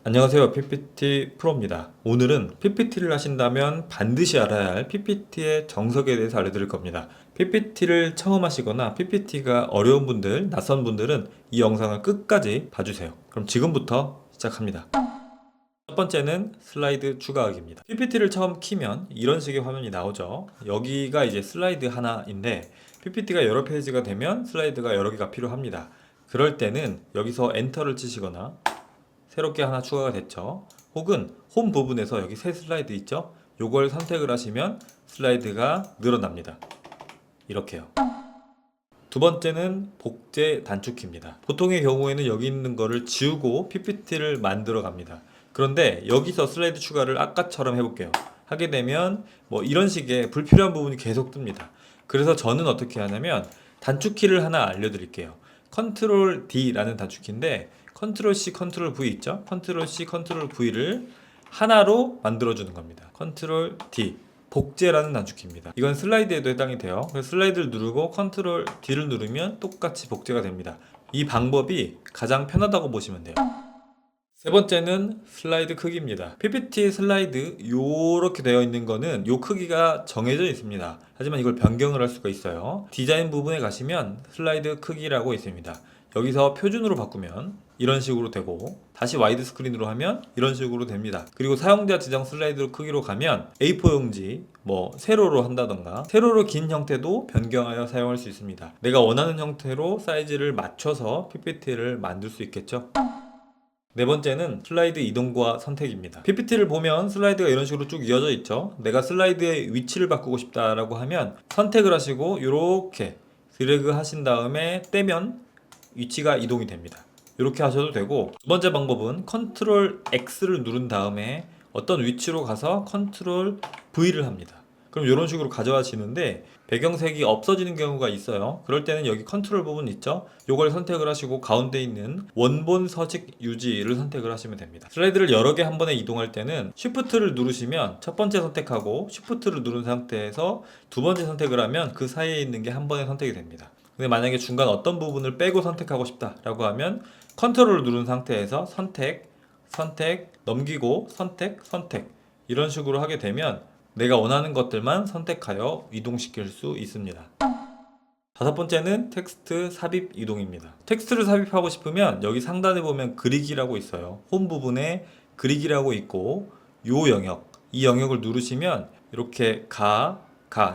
안녕하세요. PPT 프로입니다. 오늘은 PPT를 하신다면 반드시 알아야 할 PPT의 정석에 대해서 알려드릴 겁니다. PPT를 처음 하시거나 PPT가 어려운 분들, 낯선 분들은 이 영상을 끝까지 봐주세요. 그럼 지금부터 시작합니다. 첫 번째는 슬라이드 추가하기입니다. PPT를 처음 키면 이런 식의 화면이 나오죠. 여기가 이제 슬라이드 하나인데 PPT가 여러 페이지가 되면 슬라이드가 여러 개가 필요합니다. 그럴 때는 여기서 엔터를 치시거나 새롭게 하나 추가가 됐죠. 혹은 홈 부분에서 여기 새 슬라이드 있죠. 요걸 선택을 하시면 슬라이드가 늘어납니다. 이렇게요. 두 번째는 복제 단축키입니다. 보통의 경우에는 여기 있는 거를 지우고 PPT를 만들어 갑니다. 그런데 여기서 슬라이드 추가를 아까처럼 해볼게요. 하게 되면 뭐 이런 식의 불필요한 부분이 계속 뜹니다. 그래서 저는 어떻게 하냐면 단축키를 하나 알려드릴게요. 컨트롤 D라는 단축키인데 컨트롤 C, 컨트롤 V 있죠? 컨트롤 C, 컨트롤 V를 하나로 만들어주는 겁니다. 컨트롤 D. 복제라는 단축키입니다. 이건 슬라이드에도 해당이 돼요. 그래서 슬라이드를 누르고 컨트롤 D를 누르면 똑같이 복제가 됩니다. 이 방법이 가장 편하다고 보시면 돼요. 세 번째는 슬라이드 크기입니다. PPT 슬라이드 요렇게 되어 있는 거는 요 크기가 정해져 있습니다. 하지만 이걸 변경을 할 수가 있어요. 디자인 부분에 가시면 슬라이드 크기라고 있습니다. 여기서 표준으로 바꾸면 이런 식으로 되고 다시 와이드 스크린으로 하면 이런 식으로 됩니다. 그리고 사용자 지정 슬라이드 크기로 가면 A4 용지 뭐 세로로 한다던가 세로로 긴 형태도 변경하여 사용할 수 있습니다. 내가 원하는 형태로 사이즈를 맞춰서 PPT를 만들 수 있겠죠. 네 번째는 슬라이드 이동과 선택입니다. PPT를 보면 슬라이드가 이런 식으로 쭉 이어져 있죠. 내가 슬라이드의 위치를 바꾸고 싶다라고 하면 선택을 하시고 이렇게 드래그 하신 다음에 떼면 위치가 이동이 됩니다. 이렇게 하셔도 되고, 두 번째 방법은 컨트롤 X를 누른 다음에 어떤 위치로 가서 컨트롤 V를 합니다. 그럼 이런 식으로 가져와지는데 배경색이 없어지는 경우가 있어요. 그럴 때는 여기 컨트롤 부분 있죠? 이걸 선택을 하시고 가운데 있는 원본 서식 유지를 선택을 하시면 됩니다. 슬라이드를 여러 개 한 번에 이동할 때는 Shift를 누르시면 첫 번째 선택하고 Shift를 누른 상태에서 두 번째 선택을 하면 그 사이에 있는 게 한 번에 선택이 됩니다. 근데 만약에 중간 어떤 부분을 빼고 선택하고 싶다라고 하면 컨트롤을 누른 상태에서 선택, 선택, 넘기고 선택, 선택 이런 식으로 하게 되면 내가 원하는 것들만 선택하여 이동시킬 수 있습니다. 다섯 번째는 텍스트 삽입 이동입니다. 텍스트를 삽입하고 싶으면 여기 상단에 보면 그리기라고 있어요. 홈 부분에 그리기라고 있고 요 영역, 이 영역을 누르시면 이렇게 가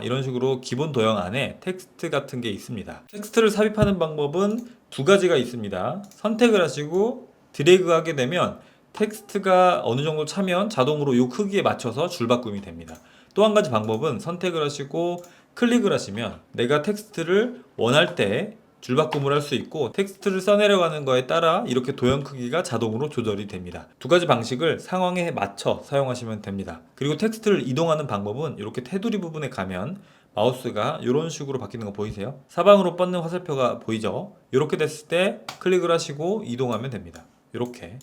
이런 식으로 기본 도형 안에 텍스트 같은 게 있습니다. 텍스트를 삽입하는 방법은 두 가지가 있습니다. 선택을 하시고 드래그 하게 되면 텍스트가 어느 정도 차면 자동으로 이 크기에 맞춰서 줄바꿈이 됩니다. 또 한 가지 방법은 선택을 하시고 클릭을 하시면 내가 텍스트를 원할 때 줄바꿈을 할 수 있고 텍스트를 써내려가는 거에 따라 이렇게 도형 크기가 자동으로 조절이 됩니다. 두 가지 방식을 상황에 맞춰 사용하시면 됩니다. 그리고 텍스트를 이동하는 방법은 이렇게 테두리 부분에 가면 마우스가 이런 식으로 바뀌는 거 보이세요? 사방으로 뻗는 화살표가 보이죠? 이렇게 됐을 때 클릭을 하시고 이동하면 됩니다. 이렇게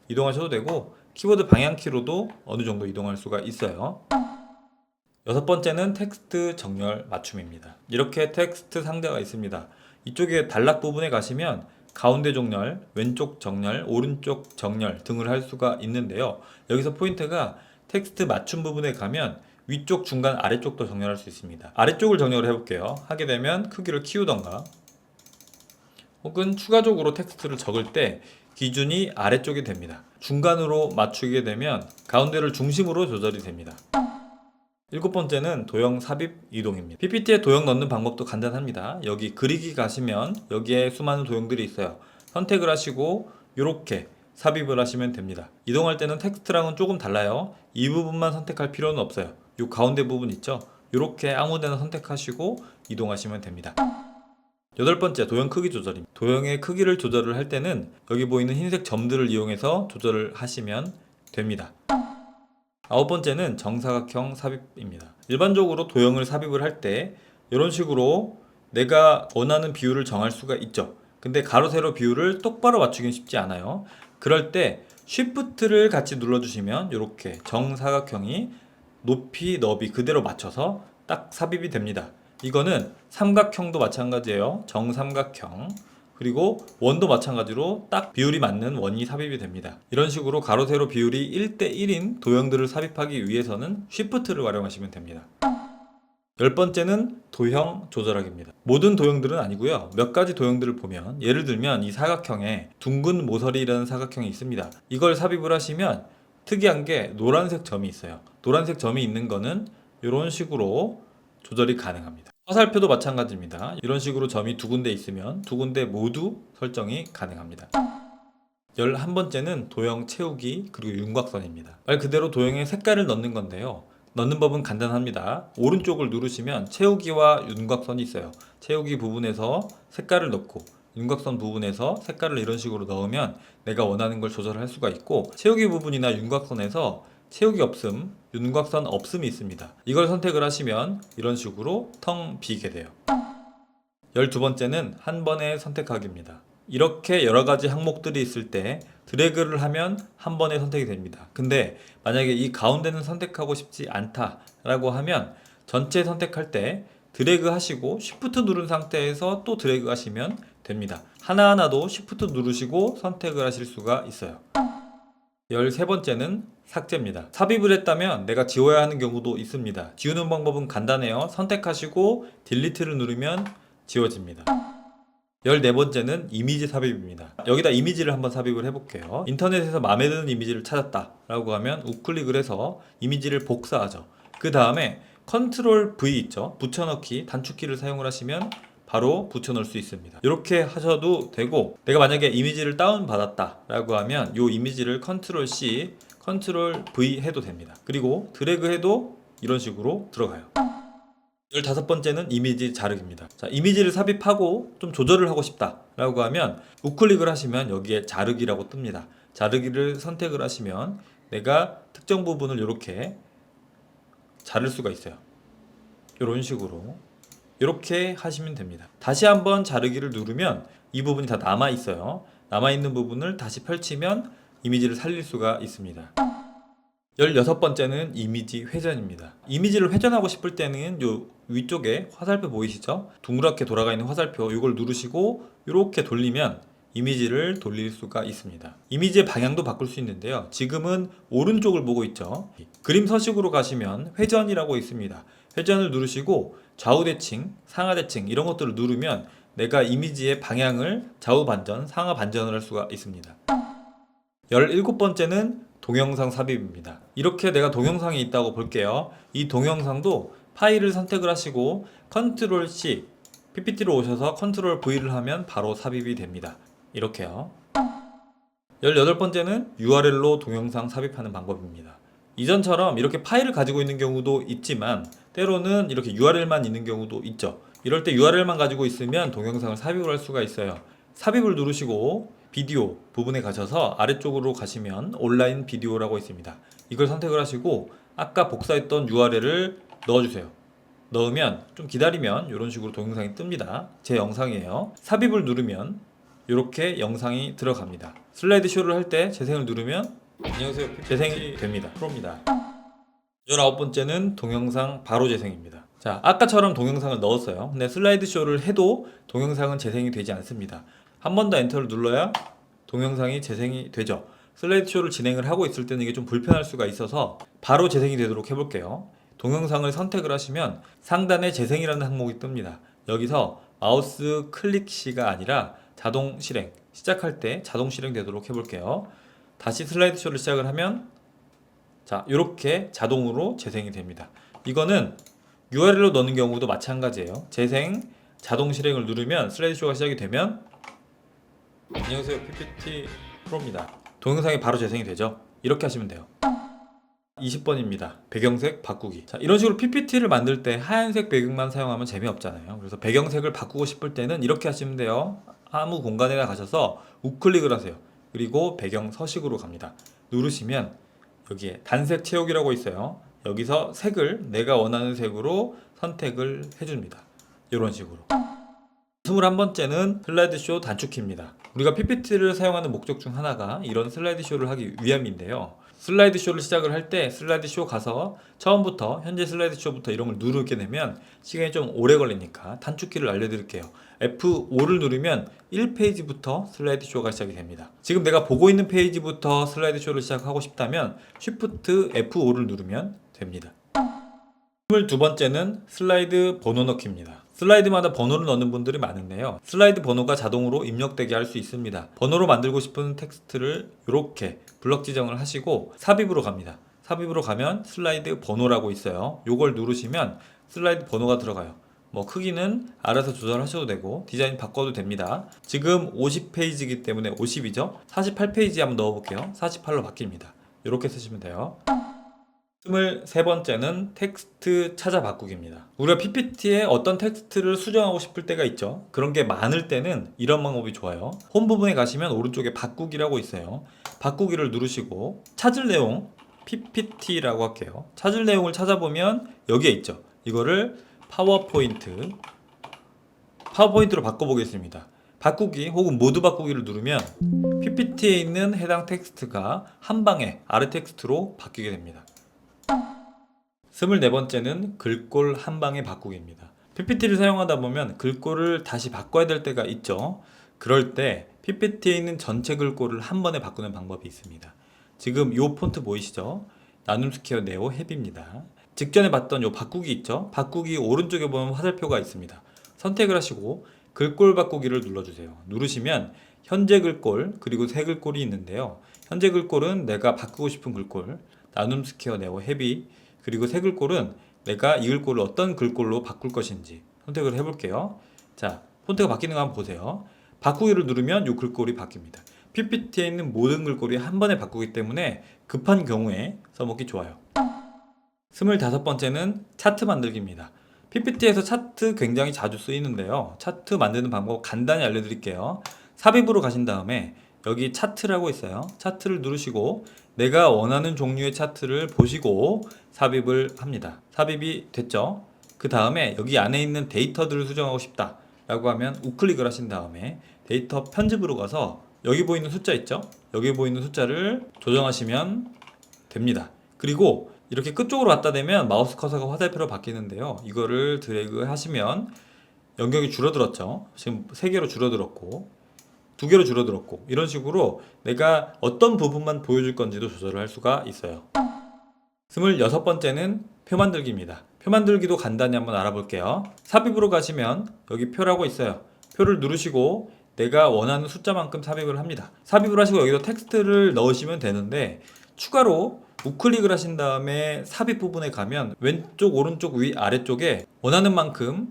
이동하셔도 되고 키보드 방향키로도 어느 정도 이동할 수가 있어요. 여섯 번째는 텍스트 정렬 맞춤입니다. 이렇게 텍스트 상자가 있습니다. 이쪽에 단락 부분에 가시면 가운데 정렬, 왼쪽 정렬, 오른쪽 정렬 등을 할 수가 있는데요. 여기서 포인트가 텍스트 맞춤 부분에 가면 위쪽, 중간, 아래쪽도 정렬할 수 있습니다. 아래쪽을 정렬을 해볼게요. 하게 되면 크기를 키우던가 혹은 추가적으로 텍스트를 적을 때 기준이 아래쪽이 됩니다. 중간으로 맞추게 되면 가운데를 중심으로 조절이 됩니다. 일곱 번째는 도형 삽입 이동입니다. PPT에 도형 넣는 방법도 간단합니다. 여기 그리기 가시면 여기에 수많은 도형들이 있어요. 선택을 하시고 이렇게 삽입을 하시면 됩니다. 이동할 때는 텍스트랑은 조금 달라요. 이 부분만 선택할 필요는 없어요. 이 가운데 부분 있죠? 이렇게 아무데나 선택하시고 이동하시면 됩니다. 여덟 번째, 도형 크기 조절입니다. 도형의 크기를 조절을 할 때는 여기 보이는 흰색 점들을 이용해서 조절을 하시면 됩니다. 아홉 번째는 정사각형 삽입입니다. 일반적으로 도형을 삽입을 할 때 이런 식으로 내가 원하는 비율을 정할 수가 있죠. 근데 가로 세로 비율을 똑바로 맞추긴 쉽지 않아요. 그럴 때 Shift를 같이 눌러주시면 이렇게 정사각형이 높이 너비 그대로 맞춰서 딱 삽입이 됩니다. 이거는 삼각형도 마찬가지예요. 정삼각형 그리고 원도 마찬가지로 딱 비율이 맞는 원이 삽입이 됩니다. 이런 식으로 가로 세로 비율이 1대1인 도형들을 삽입하기 위해서는 Shift를 활용하시면 됩니다. 10번째는 도형 조절하기입니다. 모든 도형들은 아니고요. 몇 가지 도형들을 보면, 예를 들면 이 사각형에 둥근 모서리라는 사각형이 있습니다. 이걸 삽입을 하시면 특이한 게 노란색 점이 있어요. 노란색 점이 있는 거는 이런 식으로 조절이 가능합니다. 화살표도 마찬가지입니다. 이런 식으로 점이 두 군데 있으면 두 군데 모두 설정이 가능합니다. 11번째는 도형 채우기 그리고 윤곽선입니다. 말 그대로 도형에 색깔을 넣는 건데요. 넣는 법은 간단합니다. 오른쪽을 누르시면 채우기와 윤곽선이 있어요. 채우기 부분에서 색깔을 넣고 윤곽선 부분에서 색깔을 이런 식으로 넣으면 내가 원하는 걸 조절할 수가 있고, 채우기 부분이나 윤곽선에서 채우기 없음, 윤곽선 없음이 있습니다. 이걸 선택을 하시면 이런 식으로 텅 비게 돼요. 12번째는 한 번에 선택하기입니다. 이렇게 여러 가지 항목들이 있을 때 드래그를 하면 한 번에 선택이 됩니다. 근데 만약에 이 가운데는 선택하고 싶지 않다라고 하면 전체 선택할 때 드래그 하시고 Shift 누른 상태에서 또 드래그 하시면 됩니다. 하나하나도 Shift 누르시고 선택을 하실 수가 있어요. 13번째는 삭제입니다. 삽입을 했다면 내가 지워야 하는 경우도 있습니다. 지우는 방법은 간단해요. 선택하시고 딜리트를 누르면 지워집니다. 14번째는 이미지 삽입입니다. 여기다 이미지를 한번 삽입을 해볼게요. 인터넷에서 마음에 드는 이미지를 찾았다 라고 하면 우클릭을 해서 이미지를 복사하죠. 그 다음에 컨트롤 V 있죠, 붙여넣기 단축키를 사용을 하시면 바로 붙여넣을 수 있습니다. 이렇게 하셔도 되고, 내가 만약에 이미지를 다운받았다 라고 하면 이 이미지를 컨트롤 C, 컨트롤 V 해도 됩니다. 그리고 드래그 해도 이런 식으로 들어가요. 15번째는 이미지 자르기입니다. 자, 이미지를 삽입하고 좀 조절을 하고 싶다 라고 하면 우클릭을 하시면 여기에 자르기라고 뜹니다. 자르기를 선택을 하시면 내가 특정 부분을 이렇게 자를 수가 있어요. 이런 식으로 이렇게 하시면 됩니다. 다시 한번 자르기를 누르면 이 부분이 다 남아 있어요. 남아있는 부분을 다시 펼치면 이미지를 살릴 수가 있습니다. 16번째는 이미지 회전입니다. 이미지를 회전하고 싶을 때는 요 위쪽에 화살표 보이시죠? 둥그랗게 돌아가 있는 화살표, 이걸 누르시고 이렇게 돌리면 이미지를 돌릴 수가 있습니다. 이미지의 방향도 바꿀 수 있는데요. 지금은 오른쪽을 보고 있죠. 그림 서식으로 가시면 회전이라고 있습니다. 회전을 누르시고 좌우 대칭, 상하 대칭 이런 것들을 누르면 내가 이미지의 방향을 좌우 반전, 상하 반전을 할 수가 있습니다. 17번째는 동영상 삽입입니다. 이렇게 내가 동영상이 있다고 볼게요. 이 동영상도 파일을 선택을 하시고 컨트롤 C, PPT로 오셔서 컨트롤 V를 하면 바로 삽입이 됩니다. 이렇게요. 18번째는 URL로 동영상 삽입하는 방법입니다. 이전처럼 이렇게 파일을 가지고 있는 경우도 있지만 때로는 이렇게 URL만 있는 경우도 있죠. 이럴 때 URL만 가지고 있으면 동영상을 삽입을 할 수가 있어요. 삽입을 누르시고 비디오 부분에 가셔서 아래쪽으로 가시면 온라인 비디오라고 있습니다. 이걸 선택을 하시고 아까 복사했던 URL을 넣어주세요. 넣으면 좀 기다리면 이런 식으로 동영상이 뜹니다. 제 영상이에요. 삽입을 누르면 이렇게 영상이 들어갑니다. 슬라이드 쇼를 할 때 재생을 누르면 안녕하세요, 재생이 됩니다. 프로입니다. 19번째는 동영상 바로 재생입니다. 자, 아까처럼 동영상을 넣었어요. 근데 슬라이드 쇼를 해도 동영상은 재생이 되지 않습니다. 한 번 더 엔터를 눌러야 동영상이 재생이 되죠. 슬라이드 쇼를 진행을 하고 있을 때는 이게 좀 불편할 수가 있어서 바로 재생이 되도록 해볼게요. 동영상을 선택을 하시면 상단에 재생이라는 항목이 뜹니다. 여기서 마우스 클릭 시가 아니라 자동 실행, 시작할 때 자동 실행 되도록 해볼게요. 다시 슬라이드 쇼를 시작을 하면 자, 이렇게 자동으로 재생이 됩니다. 이거는 URL로 넣는 경우도 마찬가지예요. 재생, 자동 실행을 누르면 슬라이드 쇼가 시작이 되면 안녕하세요, PPT 프로입니다. 동영상이 바로 재생이 되죠. 이렇게 하시면 돼요. 20번입니다. 배경색 바꾸기. 자, 이런 식으로 PPT를 만들 때 하얀색 배경만 사용하면 재미없잖아요. 그래서 배경색을 바꾸고 싶을 때는 이렇게 하시면 돼요. 아무 공간에나 가셔서 우클릭을 하세요. 그리고 배경 서식으로 갑니다. 누르시면 여기에 단색 채우기라고 있어요. 여기서 색을 내가 원하는 색으로 선택을 해줍니다. 이런 식으로. 21번째는 슬라이드쇼 단축키입니다. 우리가 PPT를 사용하는 목적 중 하나가 이런 슬라이드쇼를 하기 위함인데요. 슬라이드쇼를 시작을 할 때 슬라이드쇼 가서 처음부터 현재 슬라이드쇼부터 이런 걸 누르게 되면 시간이 좀 오래 걸리니까 단축키를 알려드릴게요. F5를 누르면 1페이지부터 슬라이드 쇼가 시작이 됩니다. 지금 내가 보고 있는 페이지부터 슬라이드 쇼를 시작하고 싶다면 Shift F5를 누르면 됩니다. 22번째는 슬라이드 번호 넣기입니다. 슬라이드마다 번호를 넣는 분들이 많은데요. 슬라이드 번호가 자동으로 입력되게 할 수 있습니다. 번호로 만들고 싶은 텍스트를 이렇게 블럭 지정을 하시고 삽입으로 갑니다. 삽입으로 가면 슬라이드 번호라고 있어요. 이걸 누르시면 슬라이드 번호가 들어가요. 뭐 크기는 알아서 조절하셔도 되고 디자인 바꿔도 됩니다. 지금 50페이지이기 때문에 50이죠. 48페이지 한번 넣어볼게요. 48로 바뀝니다. 이렇게 쓰시면 돼요. 23번째는 텍스트 찾아 바꾸기입니다. 우리가 PPT에 어떤 텍스트를 수정하고 싶을 때가 있죠. 그런 게 많을 때는 이런 방법이 좋아요. 홈 부분에 가시면 오른쪽에 바꾸기라고 있어요. 바꾸기를 누르시고 찾을 내용 PPT라고 할게요. 찾을 내용을 찾아보면 여기에 있죠. 이거를 파워포인트로 바꿔보겠습니다. 바꾸기 혹은 모두 바꾸기를 누르면 PPT에 있는 해당 텍스트가 한 방에 아래 텍스트로 바뀌게 됩니다. 24번째는 글꼴 한 방에 바꾸기입니다. PPT를 사용하다 보면 글꼴을 다시 바꿔야 될 때가 있죠. 그럴 때 PPT에 있는 전체 글꼴을 한 번에 바꾸는 방법이 있습니다. 지금 이 폰트 보이시죠? 나눔 스퀘어 네오 헤비입니다. 직전에 봤던 이 바꾸기 있죠? 바꾸기 오른쪽에 보면 화살표가 있습니다. 선택을 하시고 글꼴 바꾸기를 눌러주세요. 누르시면 현재 글꼴 그리고 새 글꼴이 있는데요. 현재 글꼴은 내가 바꾸고 싶은 글꼴 나눔 스퀘어 네오 헤비 그리고 새 글꼴은 내가 이 글꼴을 어떤 글꼴로 바꿀 것인지 선택을 해볼게요. 자, 폰트가 바뀌는 거 한번 보세요. 바꾸기를 누르면 이 글꼴이 바뀝니다. PPT에 있는 모든 글꼴이 한 번에 바꾸기 때문에 급한 경우에 써먹기 좋아요. 25번째는 차트 만들기입니다. PPT에서 차트 굉장히 자주 쓰이는데요. 차트 만드는 방법 간단히 알려드릴게요. 삽입으로 가신 다음에 여기 차트라고 있어요. 차트를 누르시고 내가 원하는 종류의 차트를 보시고 삽입을 합니다. 삽입이 됐죠? 그 다음에 여기 안에 있는 데이터들을 수정하고 싶다 라고 하면 우클릭을 하신 다음에 데이터 편집으로 가서 여기 보이는 숫자 있죠? 여기 보이는 숫자를 조정하시면 됩니다. 그리고 이렇게 끝쪽으로 갖다 대면 마우스 커서가 화살표로 바뀌는데요. 이거를 드래그 하시면 영역이 줄어들었죠. 지금 3개로 줄어들었고 2개로 줄어들었고 이런 식으로 내가 어떤 부분만 보여줄 건지도 조절을 할 수가 있어요. 26번째는 표 만들기입니다. 표 만들기도 간단히 한번 알아볼게요. 삽입으로 가시면 여기 표라고 있어요. 표를 누르시고 내가 원하는 숫자만큼 삽입을 합니다. 삽입을 하시고 여기서 텍스트를 넣으시면 되는데 추가로 우클릭을 하신 다음에 삽입 부분에 가면 왼쪽 오른쪽 위 아래쪽에 원하는 만큼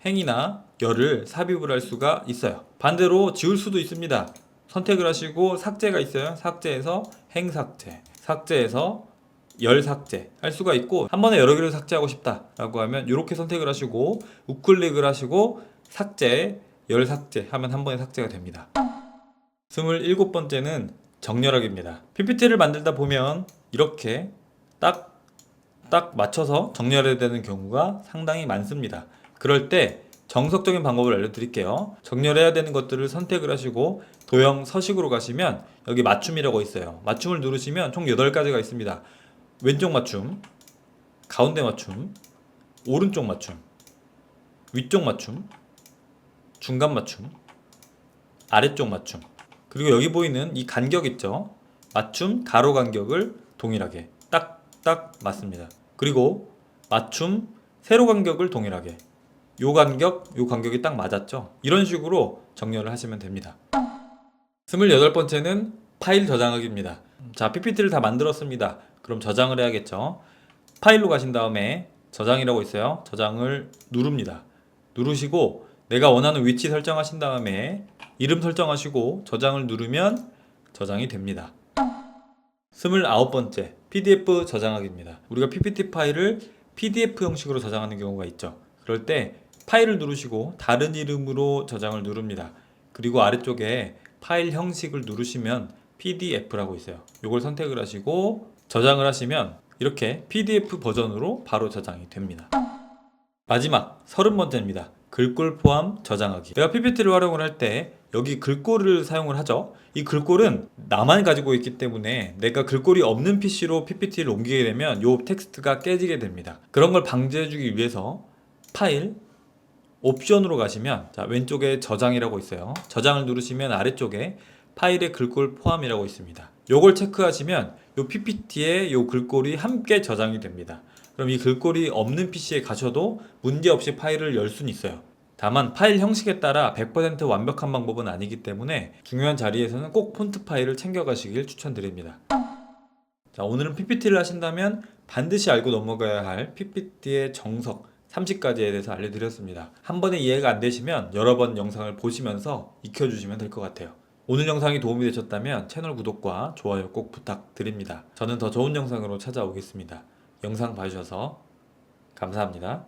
행이나 열을 삽입을 할 수가 있어요. 반대로 지울 수도 있습니다. 선택을 하시고 삭제가 있어요. 삭제해서 행 삭제, 삭제해서 열 삭제 할 수가 있고 한 번에 여러 개를 삭제하고 싶다 라고 하면 이렇게 선택을 하시고 우클릭을 하시고 삭제, 열 삭제 하면 한 번에 삭제가 됩니다. 27번째는 정렬하기입니다. PPT를 만들다 보면 이렇게 딱 맞춰서 정렬해야 되는 경우가 상당히 많습니다. 그럴 때 정석적인 방법을 알려드릴게요. 정렬해야 되는 것들을 선택을 하시고 도형 서식으로 가시면 여기 맞춤이라고 있어요. 맞춤을 누르시면 총 8가지가 있습니다. 왼쪽 맞춤, 가운데 맞춤, 오른쪽 맞춤, 위쪽 맞춤, 중간 맞춤, 아래쪽 맞춤, 그리고 여기 보이는 이 간격 있죠? 맞춤 가로 간격을 동일하게 딱 맞습니다. 그리고 맞춤 세로 간격을 동일하게 요 간격이 딱 맞았죠? 이런 식으로 정렬을 하시면 됩니다. 28번째는 파일 저장하기입니다. 자, PPT를 다 만들었습니다. 그럼 저장을 해야겠죠? 파일로 가신 다음에 저장이라고 있어요. 저장을 누릅니다. 누르시고 내가 원하는 위치 설정하신 다음에 이름 설정하시고 저장을 누르면 저장이 됩니다. 29번째 PDF 저장하기입니다. 우리가 PPT 파일을 PDF 형식으로 저장하는 경우가 있죠. 그럴 때 파일을 누르시고 다른 이름으로 저장을 누릅니다. 그리고 아래쪽에 파일 형식을 누르시면 PDF라고 있어요. 이걸 선택을 하시고 저장을 하시면 이렇게 PDF 버전으로 바로 저장이 됩니다. 마지막 30번째입니다. 글꼴 포함 저장하기. 내가 PPT를 활용을 할 때 여기 글꼴을 사용을 하죠. 이 글꼴은 나만 가지고 있기 때문에 내가 글꼴이 없는 PC로 PPT를 옮기게 되면 이 텍스트가 깨지게 됩니다. 그런 걸 방지해주기 위해서 파일, 옵션으로 가시면 자, 왼쪽에 저장이라고 있어요. 저장을 누르시면 아래쪽에 파일의 글꼴 포함이라고 있습니다. 요걸 체크하시면 요 PPT에 요 글꼴이 함께 저장이 됩니다. 그럼 이 글꼴이 없는 PC에 가셔도 문제없이 파일을 열 수는 있어요. 다만 파일 형식에 따라 100% 완벽한 방법은 아니기 때문에 중요한 자리에서는 꼭 폰트 파일을 챙겨 가시길 추천드립니다. 자, 오늘은 PPT를 하신다면 반드시 알고 넘어가야 할 PPT의 정석 30가지에 대해서 알려드렸습니다. 한 번에 이해가 안 되시면 여러 번 영상을 보시면서 익혀주시면 될 것 같아요. 오늘 영상이 도움이 되셨다면 채널 구독과 좋아요 꼭 부탁드립니다. 저는 더 좋은 영상으로 찾아오겠습니다. 영상 봐주셔서 감사합니다.